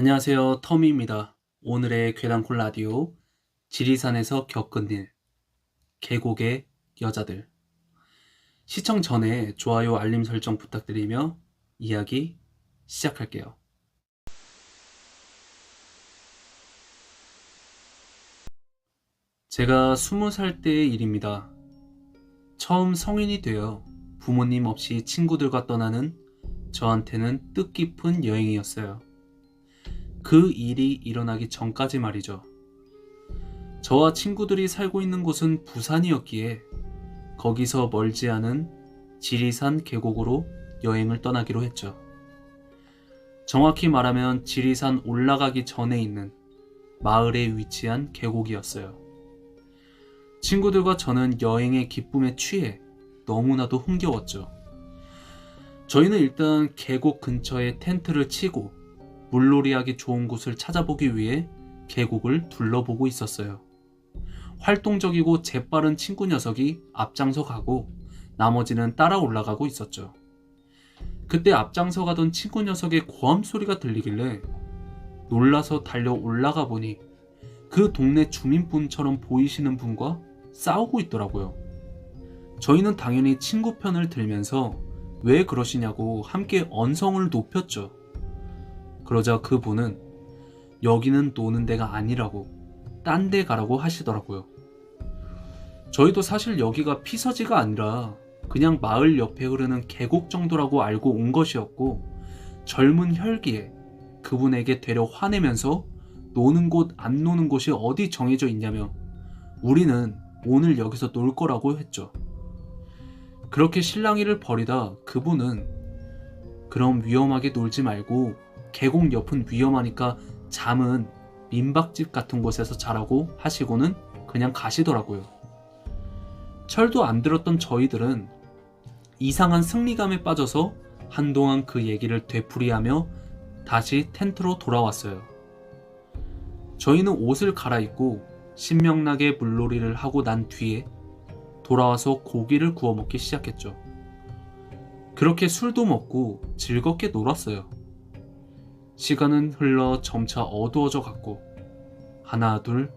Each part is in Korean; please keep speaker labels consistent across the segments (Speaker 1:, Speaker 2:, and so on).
Speaker 1: 안녕하세요. 터미입니다. 오늘의 괴담콜 라디오 지리산에서 겪은 일 계곡의 여자들 시청 전에 좋아요 알림 설정 부탁드리며 이야기 시작할게요. 제가 20살 때의 일입니다. 처음 성인이 되어 부모님 없이 친구들과 떠나는 저한테는 뜻깊은 여행이었어요. 그 일이 일어나기 전까지 말이죠. 저와 친구들이 살고 있는 곳은 부산이었기에 거기서 멀지 않은 지리산 계곡으로 여행을 떠나기로 했죠. 정확히 말하면 지리산 올라가기 전에 있는 마을에 위치한 계곡이었어요. 친구들과 저는 여행의 기쁨에 취해 너무나도 흥겨웠죠. 저희는 일단 계곡 근처에 텐트를 치고 물놀이하기 좋은 곳을 찾아보기 위해 계곡을 둘러보고 있었어요. 활동적이고 재빠른 친구 녀석이 앞장서 가고 나머지는 따라 올라가고 있었죠. 그때 앞장서 가던 친구 녀석의 고함 소리가 들리길래 놀라서 달려 올라가 보니 그 동네 주민분처럼 보이시는 분과 싸우고 있더라고요. 저희는 당연히 친구 편을 들면서 왜 그러시냐고 함께 언성을 높였죠. 그러자 그분은 여기는 노는 데가 아니라고 딴 데 가라고 하시더라고요. 저희도 사실 여기가 피서지가 아니라 그냥 마을 옆에 흐르는 계곡 정도라고 알고 온 것이었고 젊은 혈기에 그분에게 되려 화내면서 노는 곳 안 노는 곳이 어디 정해져 있냐며 우리는 오늘 여기서 놀 거라고 했죠. 그렇게 실랑이를 벌이다 그분은 그럼 위험하게 놀지 말고 계곡 옆은 위험하니까 잠은 민박집 같은 곳에서 자라고 하시고는 그냥 가시더라고요. 철도 안 들었던 저희들은 이상한 승리감에 빠져서 한동안 그 얘기를 되풀이하며 다시 텐트로 돌아왔어요. 저희는 옷을 갈아입고 신명나게 물놀이를 하고 난 뒤에 돌아와서 고기를 구워 먹기 시작했죠. 그렇게 술도 먹고 즐겁게 놀았어요. 시간은 흘러 점차 어두워져 갔고 하나 둘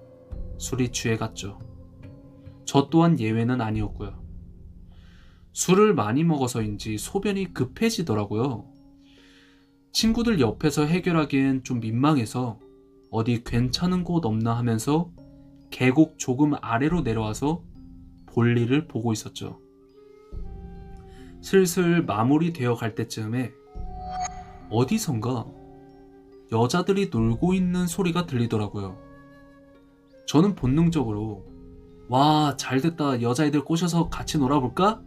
Speaker 1: 술이 취해갔죠. 저 또한 예외는 아니었고요. 술을 많이 먹어서인지 소변이 급해지더라고요. 친구들 옆에서 해결하기엔 좀 민망해서 어디 괜찮은 곳 없나 하면서 계곡 조금 아래로 내려와서 볼일을 보고 있었죠. 슬슬 마무리되어 갈 때쯤에 어디선가 여자들이 놀고 있는 소리가 들리더라고요. 저는 본능적으로 와, 잘됐다. 여자애들 꼬셔서 같이 놀아볼까?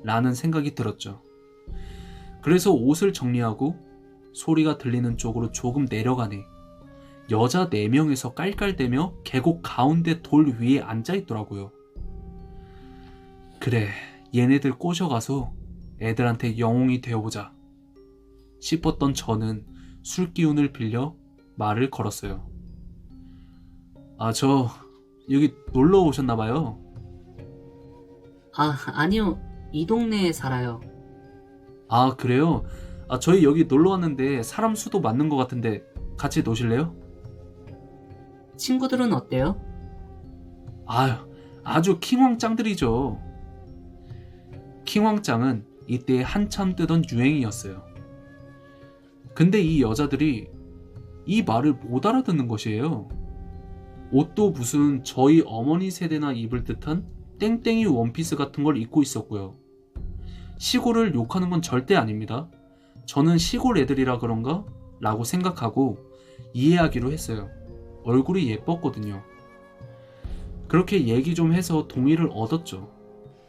Speaker 1: 라는 생각이 들었죠. 그래서 옷을 정리하고 소리가 들리는 쪽으로 조금 내려가니 여자 4명에서 깔깔대며 계곡 가운데 돌 위에 앉아있더라고요. 그래, 얘네들 꼬셔가서 애들한테 영웅이 되어보자 싶었던 저는 술기운을 빌려 말을 걸었어요. 저 여기 놀러 오셨나봐요.
Speaker 2: 아니요. 이 동네에 살아요.
Speaker 1: 그래요? 저희 여기 놀러 왔는데 사람 수도 맞는 것 같은데 같이 노실래요?
Speaker 2: 친구들은 어때요?
Speaker 1: 아유, 아주 킹왕짱들이죠. 킹왕짱은 이때 한참 뜨던 유행이었어요. 근데 이 여자들이 이 말을 못 알아듣는 것이에요. 옷도 무슨 저희 어머니 세대나 입을 듯한 땡땡이 원피스 같은 걸 입고 있었고요. 시골을 욕하는 건 절대 아닙니다. 저는 시골 애들이라 그런가? 라고 생각하고 이해하기로 했어요. 얼굴이 예뻤거든요. 그렇게 얘기 좀 해서 동의를 얻었죠.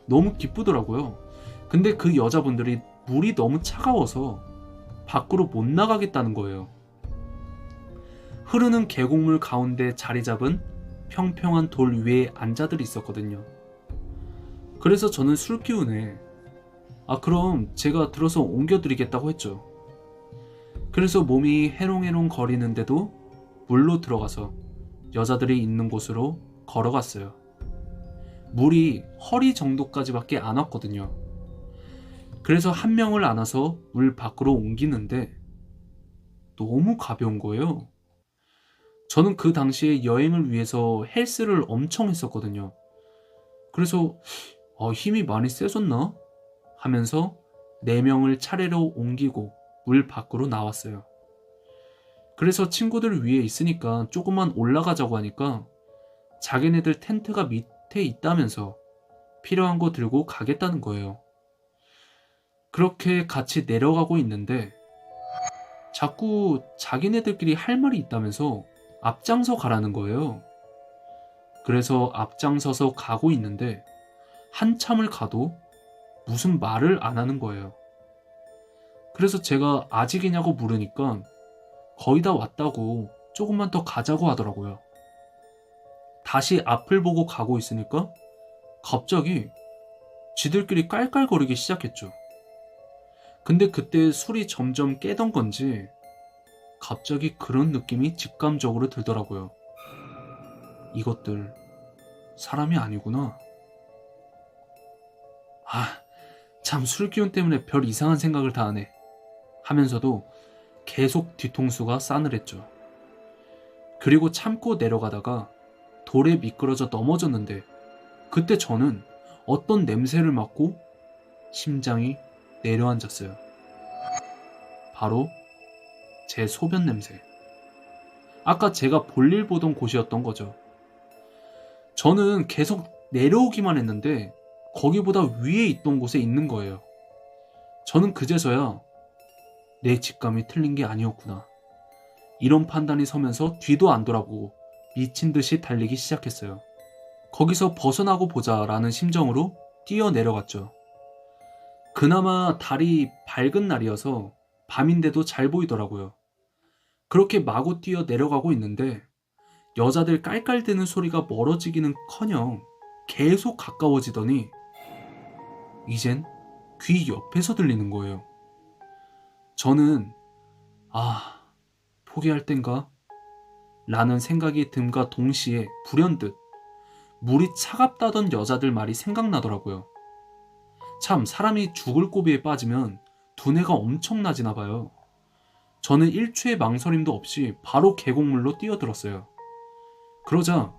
Speaker 1: 너무 기쁘더라고요. 근데 그 여자분들이 물이 너무 차가워서 밖으로 못 나가겠다는 거예요. 흐르는 계곡물 가운데 자리 잡은 평평한 돌 위에 앉아들 있었거든요. 그래서 저는 술기운에 그럼 제가 들어서 옮겨드리겠다고 했죠. 그래서 몸이 해롱해롱 거리는데도 물로 들어가서 여자들이 있는 곳으로 걸어갔어요. 물이 허리 정도까지밖에 안 왔거든요. 그래서 한 명을 안아서 물 밖으로 옮기는데 너무 가벼운 거예요. 저는 그 당시에 여행을 위해서 헬스를 엄청 했었거든요. 그래서 힘이 많이 세졌나? 하면서 4명을 차례로 옮기고 물 밖으로 나왔어요. 그래서 친구들 위에 있으니까 조금만 올라가자고 하니까 자기네들 텐트가 밑에 있다면서 필요한 거 들고 가겠다는 거예요. 그렇게 같이 내려가고 있는데 자꾸 자기네들끼리 할 말이 있다면서 앞장서 가라는 거예요. 그래서 앞장서서 가고 있는데 한참을 가도 무슨 말을 안 하는 거예요. 그래서 제가 아직이냐고 물으니까 거의 다 왔다고 조금만 더 가자고 하더라고요. 다시 앞을 보고 가고 있으니까 갑자기 지들끼리 깔깔거리기 시작했죠. 근데 그때 술이 점점 깨던 건지 갑자기 그런 느낌이 직감적으로 들더라고요. 이것들 사람이 아니구나. 참 술기운 때문에 별 이상한 생각을 다 하네 하면서도 계속 뒤통수가 싸늘했죠. 그리고 참고 내려가다가 돌에 미끄러져 넘어졌는데 그때 저는 어떤 냄새를 맡고 심장이 내려앉았어요. 바로 제 소변 냄새. 아까 제가 볼일 보던 곳이었던 거죠. 저는 계속 내려오기만 했는데 거기보다 위에 있던 곳에 있는 거예요. 저는 그제서야 내 직감이 틀린 게 아니었구나. 이런 판단이 서면서 뒤도 안 돌아보고 미친 듯이 달리기 시작했어요. 거기서 벗어나고 보자라는 심정으로 뛰어 내려갔죠. 그나마 달이 밝은 날이어서 밤인데도 잘 보이더라고요. 그렇게 마구 뛰어 내려가고 있는데 여자들 깔깔대는 소리가 멀어지기는커녕 계속 가까워지더니 이젠 귀 옆에서 들리는 거예요. 저는 포기할 땐가? 라는 생각이 듦과 동시에 불현듯 물이 차갑다던 여자들 말이 생각나더라고요. 참 사람이 죽을 고비에 빠지면 두뇌가 엄청나지나 봐요. 저는 일초의 망설임도 없이 바로 계곡물로 뛰어들었어요. 그러자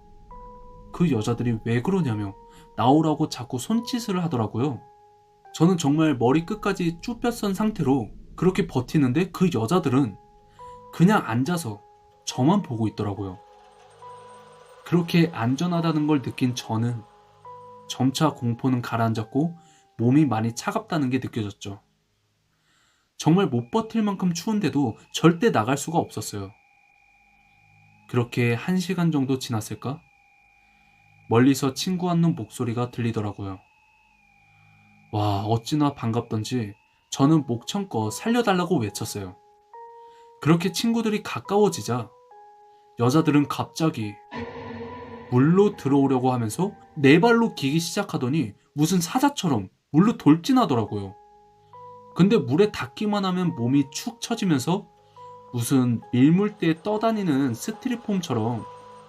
Speaker 1: 그 여자들이 왜 그러냐며 나오라고 자꾸 손짓을 하더라고요. 저는 정말 머리 끝까지 쭈뼛선 상태로 그렇게 버티는데 그 여자들은 그냥 앉아서 저만 보고 있더라고요. 그렇게 안전하다는 걸 느낀 저는 점차 공포는 가라앉았고 몸이 많이 차갑다는 게 느껴졌죠. 정말 못 버틸 만큼 추운데도 절대 나갈 수가 없었어요. 그렇게 1시간 정도 지났을까? 멀리서 친구 한 놈 목소리가 들리더라고요. 와, 어찌나 반갑던지 저는 목청껏 살려달라고 외쳤어요. 그렇게 친구들이 가까워지자 여자들은 갑자기 물로 들어오려고 하면서 네 발로 기기 시작하더니 무슨 사자처럼 물로 돌진하더라고요. 근데 물에 닿기만 하면 몸이 축 처지면서 무슨 밀물대에 떠다니는 스티로폼처럼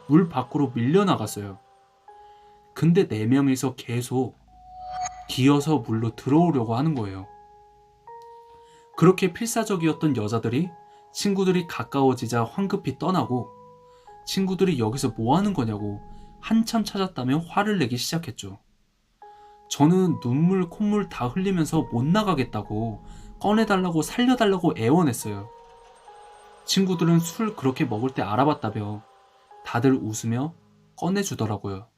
Speaker 1: 물 밖으로 밀려나갔어요. 근데 4명이서 계속 기어서 물로 들어오려고 하는 거예요. 그렇게 필사적이었던 여자들이 친구들이 가까워지자 황급히 떠나고 친구들이 여기서 뭐 하는 거냐고 한참 찾았다며 화를 내기 시작했죠. 저는 눈물 콧물 다 흘리면서 못 나가겠다고 꺼내달라고 살려달라고 애원했어요. 친구들은 술 그렇게 먹을 때 알아봤다며 다들 웃으며 꺼내주더라고요.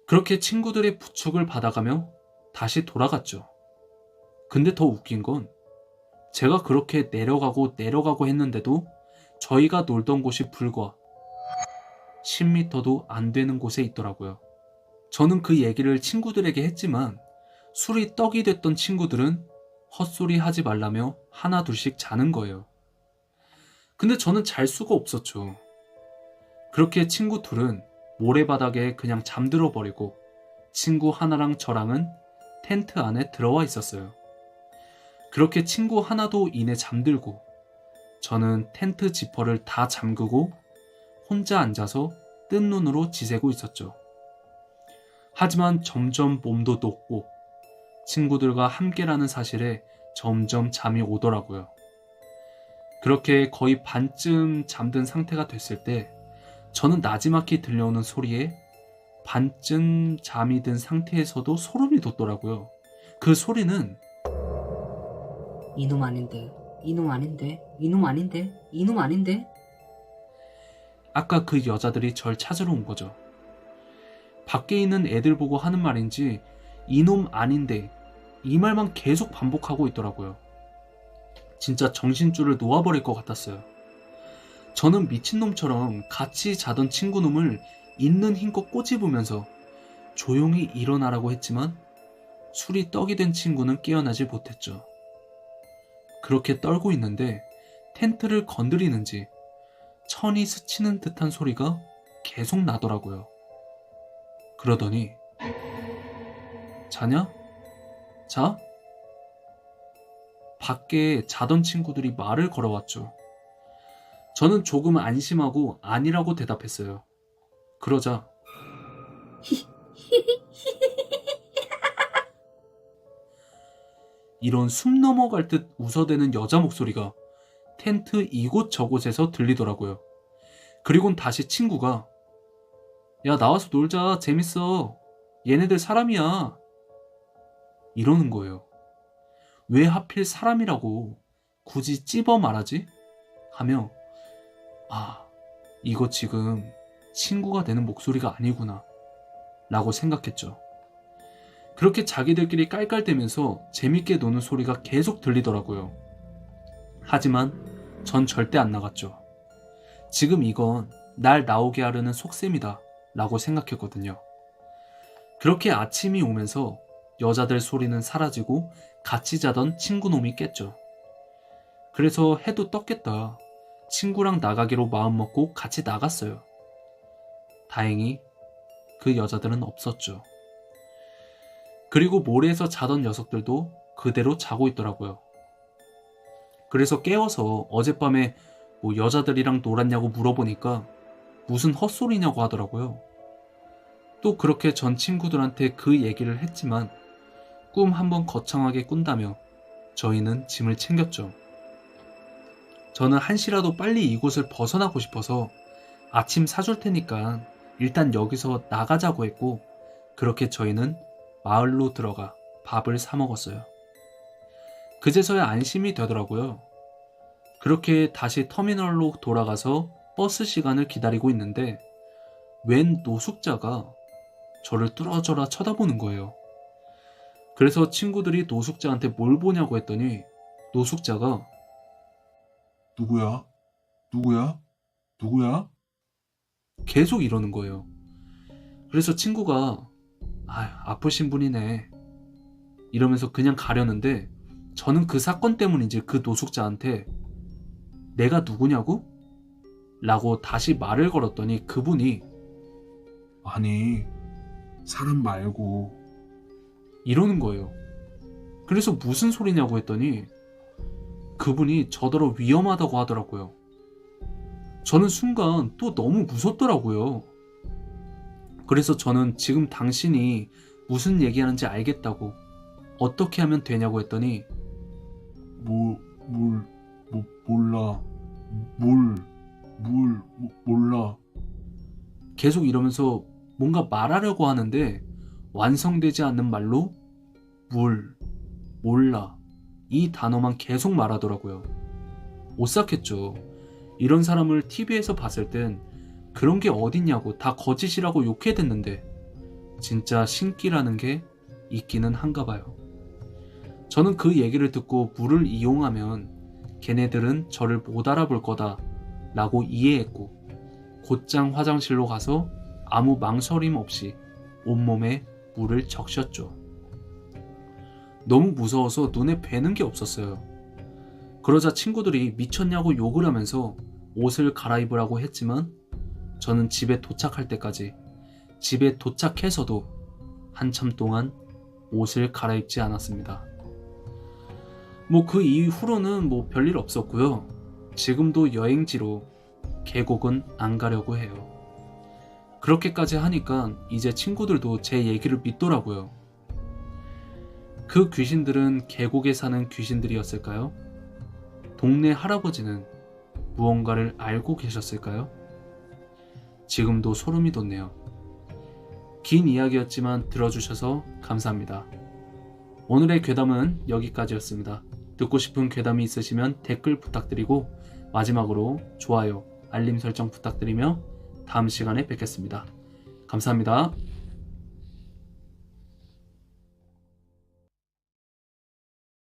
Speaker 1: 그렇게 친구들의 부축을 받아가며 다시 돌아갔죠. 근데 더 웃긴 건 제가 그렇게 내려가고 했는데도 저희가 놀던 곳이 불과 10m도 안 되는 곳에 있더라고요. 저는 그 얘기를 친구들에게 했지만 술이 떡이 됐던 친구들은 헛소리 하지 말라며 하나 둘씩 자는 거예요. 근데 저는 잘 수가 없었죠. 그렇게 친구 둘은 모래바닥에 그냥 잠들어 버리고 친구 하나랑 저랑은 텐트 안에 들어와 있었어요. 그렇게 친구 하나도 이내 잠들고 저는 텐트 지퍼를 다 잠그고 혼자 앉아서 뜬 눈으로 지새고 있었죠. 하지만 점점 몸도 녹고 친구들과 함께라는 사실에 점점 잠이 오더라고요. 그렇게 거의 반쯤 잠든 상태가 됐을 때 저는 나지막히 들려오는 소리에 반쯤 잠이 든 상태에서도 소름이 돋더라고요. 그 소리는
Speaker 2: 이놈 아닌데, 이놈 아닌데, 이놈 아닌데, 이놈 아닌데?
Speaker 1: 아까 그 여자들이 절 찾으러 온 거죠. 밖에 있는 애들 보고 하는 말인지 이놈 아닌데 이 말만 계속 반복하고 있더라고요. 진짜 정신줄을 놓아버릴 것 같았어요. 저는 미친놈처럼 같이 자던 친구놈을 있는 힘껏 꼬집으면서 조용히 일어나라고 했지만 술이 떡이 된 친구는 깨어나지 못했죠. 그렇게 떨고 있는데 텐트를 건드리는지 천이 스치는 듯한 소리가 계속 나더라고요. 그러더니 자냐? 자? 밖에 자던 친구들이 말을 걸어왔죠. 저는 조금 안심하고 아니라고 대답했어요. 그러자 이런 숨 넘어갈 듯 웃어대는 여자 목소리가 텐트 이곳저곳에서 들리더라고요. 그리곤 다시 친구가 야 나와서 놀자 재밌어 얘네들 사람이야 이러는 거예요. 왜 하필 사람이라고 굳이 찝어 말하지? 하며 아 이거 지금 친구가 되는 목소리가 아니구나 라고 생각했죠. 그렇게 자기들끼리 깔깔대면서 재밌게 노는 소리가 계속 들리더라고요. 하지만 전 절대 안 나갔죠. 지금 이건 날 나오게 하려는 속셈이다 라고 생각했거든요. 그렇게 아침이 오면서 여자들 소리는 사라지고 같이 자던 친구놈이 깼죠. 그래서 해도 떴겠다. 친구랑 나가기로 마음먹고 같이 나갔어요. 다행히 그 여자들은 없었죠. 그리고 모래에서 자던 녀석들도 그대로 자고 있더라고요. 그래서 깨워서 어젯밤에 뭐 여자들이랑 놀았냐고 물어보니까 무슨 헛소리냐고 하더라고요. 또 그렇게 전 친구들한테 그 얘기를 했지만 꿈 한번 거창하게 꾼다며 저희는 짐을 챙겼죠. 저는 한시라도 빨리 이곳을 벗어나고 싶어서 아침 사줄 테니까 일단 여기서 나가자고 했고 그렇게 저희는 마을로 들어가 밥을 사 먹었어요. 그제서야 안심이 되더라고요. 그렇게 다시 터미널로 돌아가서 버스 시간을 기다리고 있는데 웬 노숙자가 저를 뚫어져라 쳐다보는 거예요. 그래서 친구들이 노숙자한테 뭘 보냐고 했더니 노숙자가
Speaker 3: 누구야? 누구야? 누구야?
Speaker 1: 계속 이러는 거예요. 그래서 친구가 아프신 분이네 이러면서 그냥 가려는데 저는 그 사건 때문인지 그 노숙자한테 내가 누구냐고? 라고 다시 말을 걸었더니 그분이
Speaker 3: 아니, 사람 말고.
Speaker 1: 이러는 거예요. 그래서 무슨 소리냐고 했더니 그분이 저더러 위험하다고 하더라고요. 저는 순간 또 너무 무섭더라고요. 그래서 저는 지금 당신이 무슨 얘기하는지 알겠다고 어떻게 하면 되냐고 했더니
Speaker 3: 몰라. 몰라.
Speaker 1: 계속 이러면서 뭔가 말하려고 하는데 완성되지 않는 말로 몰라 이 단어만 계속 말하더라고요. 오싹했죠. 이런 사람을 TV에서 봤을 땐 그런 게 어딨냐고 다 거짓이라고 욕해댔는데 진짜 신기라는 게 있기는 한가 봐요. 저는 그 얘기를 듣고 물을 이용하면 걔네들은 저를 못 알아볼 거다 라고 이해했고 곧장 화장실로 가서 아무 망설임 없이 온몸에 물을 적셨죠. 너무 무서워서 눈에 뵈는 게 없었어요. 그러자 친구들이 미쳤냐고 욕을 하면서 옷을 갈아입으라고 했지만 저는 집에 도착할 때까지 집에 도착해서도 한참 동안 옷을 갈아입지 않았습니다. 그 이후로는 별일 없었고요. 지금도 여행지로 계곡은 안 가려고 해요. 그렇게까지 하니까 이제 친구들도 제 얘기를 믿더라고요. 그 귀신들은 계곡에 사는 귀신들이었을까요? 동네 할아버지는 무언가를 알고 계셨을까요? 지금도 소름이 돋네요. 긴 이야기였지만 들어주셔서 감사합니다. 오늘의 괴담은 여기까지였습니다. 듣고 싶은 괴담이 있으시면 댓글 부탁드리고 마지막으로 좋아요, 알림 설정 부탁드리며 다음 시간에 뵙겠습니다. 감사합니다.